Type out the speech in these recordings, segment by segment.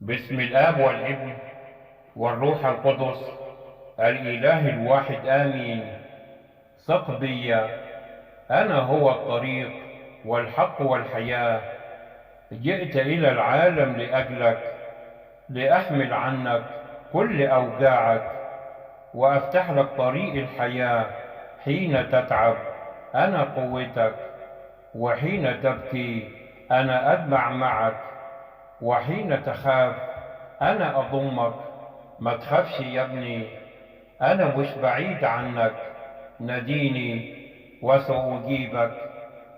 باسم الآب والابن والروح القدس الإله الواحد آمين. ثق بي، أنا هو الطريق والحق والحياة. جئت إلى العالم لأجلك، لأحمل عنك كل أوجاعك وأفتح لك طريق الحياة. حين تتعب أنا قوتك، وحين تبكي أنا أدمع معك، وحين تخاف أنا أضمك. ما تخافش يا ابني، أنا مش بعيد عنك. ناديني وسأجيبك،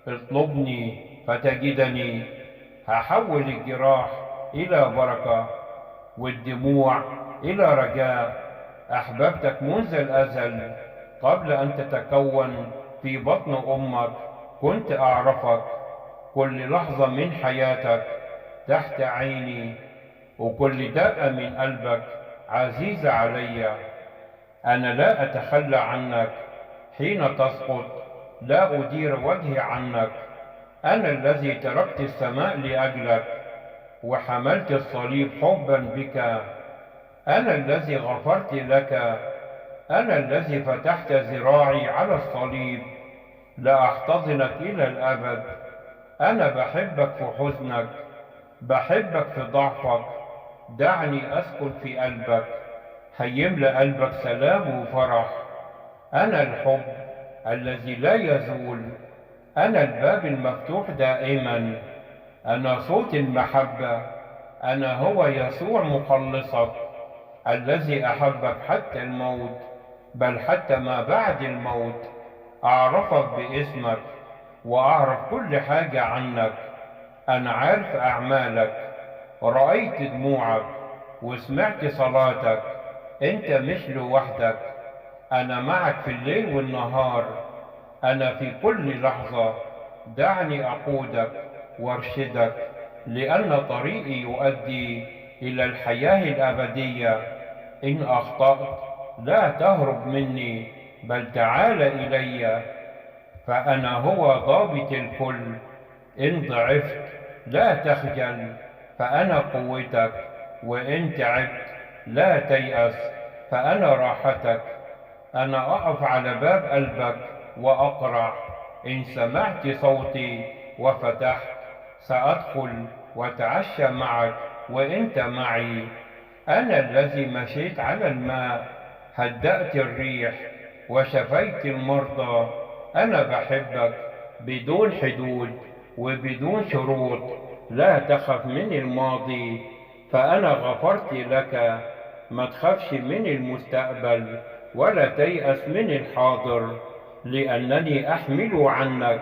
اطلبني فتجدني. هحول الجراح إلى بركة والدموع إلى رجاء. أحببتك منذ الأزل، قبل أن تتكون في بطن أمك كنت أعرفك. كل لحظة من حياتك تحت عيني، وكل دقة من قلبك عزيزة علي. أنا لا أتخلى عنك حين تسقط، لا أدير وجهي عنك. أنا الذي تركت السماء لأجلك، وحملت الصليب حبا بك. أنا الذي غفرت لك، أنا الذي فتحت ذراعي على الصليب لأحتضنك إلى الأبد. أنا بحبك في حزنك، بحبك في ضعفك. دعني أسكن في قلبك، هيملأ قلبك سلام وفرح. أنا الحب الذي لا يزول، أنا الباب المفتوح دائما. أنا صوت المحبة، أنا هو يسوع مخلصك، الذي أحبك حتى الموت، بل حتى ما بعد الموت. أعرفك باسمك وأعرف كل حاجة عنك. أنا عارف أعمالك، رأيت دموعك وسمعت صلاتك. أنت مش لوحدك، أنا معك في الليل والنهار. أنا في كل لحظة. دعني أقودك وارشدك، لأن طريقي يؤدي إلى الحياة الأبدية. إن أخطأت لا تهرب مني، بل تعال إلي، فأنا هو ضابط الكل. إن ضعفت لا تخجل، فأنا قوتك. وإن تعبت لا تيأس، فأنا راحتك. أنا أقف على باب قلبك وأقرع. إن سمعت صوتي وفتحت، سأدخل وأتعشى معك وأنت معي. أنا الذي مشيت على الماء، هدأت الريح وشفيت المرضى. أنا بحبك بدون حدود وبدون شروط. لا تخف من الماضي، فأنا غفرت لك. ما تخافش من المستقبل، ولا تيأس من الحاضر، لأنني أحمل عنك.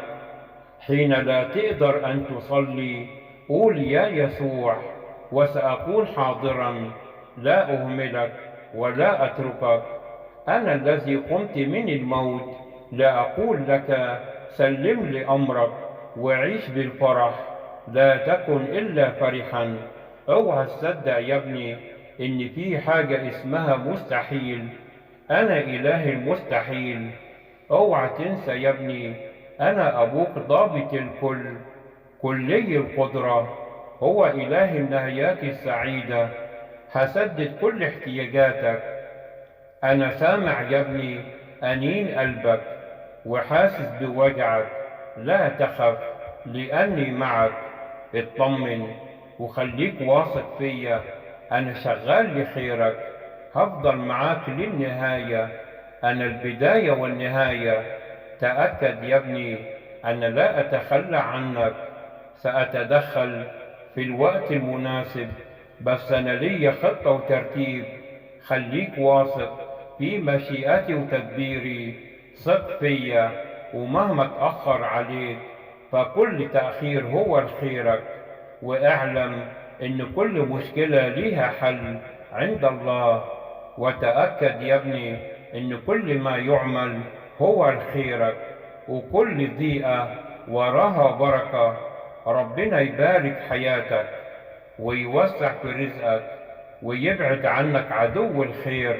حين لا تقدر أن تصلي، قول يا يسوع، وسأكون حاضرا. لا أهملك ولا أتركك. أنا الذي قمت من الموت لأقول لك سلم لي أمرك وعيش بالفرح. لا تكن إلا فرحا. اوعى تصدق يا ابني إن في حاجة اسمها مستحيل. أنا إله المستحيل. اوعى تنسى يا ابني، أنا أبوك ضابط الكل، كلي القدرة. هو إله النهايات السعيدة، هسدد كل احتياجاتك. أنا سامع يا ابني أنين قلبك وحاسس بوجعك. لا تخف، لأني معك. اطمن وخليك واثق فيا، أنا شغال لخيرك. هفضل معاك للنهاية، أنا البداية والنهاية. تأكد يا ابني، أنا لا أتخلى عنك. سأتدخل في الوقت المناسب، بس أنا ليا خطة وترتيب. خليك واثق في مشيئتي وتدبيري. ثق فيا، ومهما اتأخر عليك فكل تأخير هو لخيرك. واعلم إن كل مشكلة ليها حل عند الله. وتأكد يا ابني إن كل ما يعمل هو لخيرك، وكل ضيقة وراها بركة. ربنا يبارك حياتك ويوسع في رزقك، ويبعد عنك عدو الخير،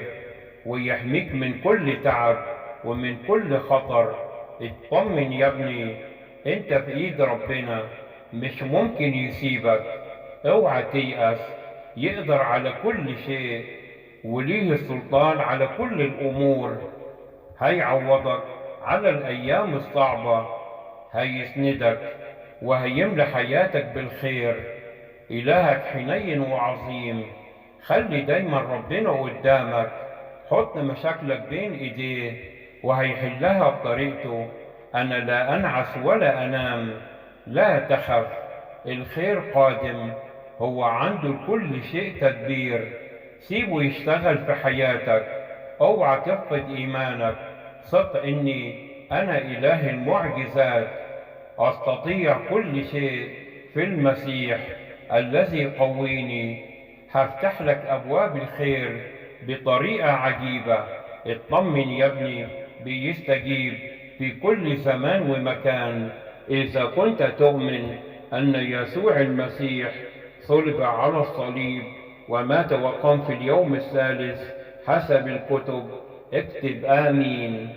ويحميك من كل تعب ومن كل خطر. اطمن يا ابني، انت في ايد ربنا، مش ممكن يسيبك. اوعى تيأس، يقدر على كل شيء وليه السلطان على كل الأمور. هيعوضك على الأيام الصعبة، هيسندك وهيملى حياتك بالخير. إلهك حنين وعظيم، خلي دايما ربنا قدامك، حط مشاكلك بين إيديه وهيحلها بطريقته. أنا لا أنعس ولا أنام، لا تخف، الخير قادم، هو عنده كل شيء تدبير. سيبه يشتغل في حياتك، اوعى تفقد إيمانك، ثق إني أنا إله المعجزات، أستطيع كل شيء في المسيح الذي يقويني. هفتح لك أبواب الخير بطريقة عجيبة. اطمن يا ابني، بيستجيب في كل زمان ومكان. إذا كنت تؤمن أن يسوع المسيح صلب على الصليب ومات وقام في اليوم الثالث حسب الكتب، اكتب آمين.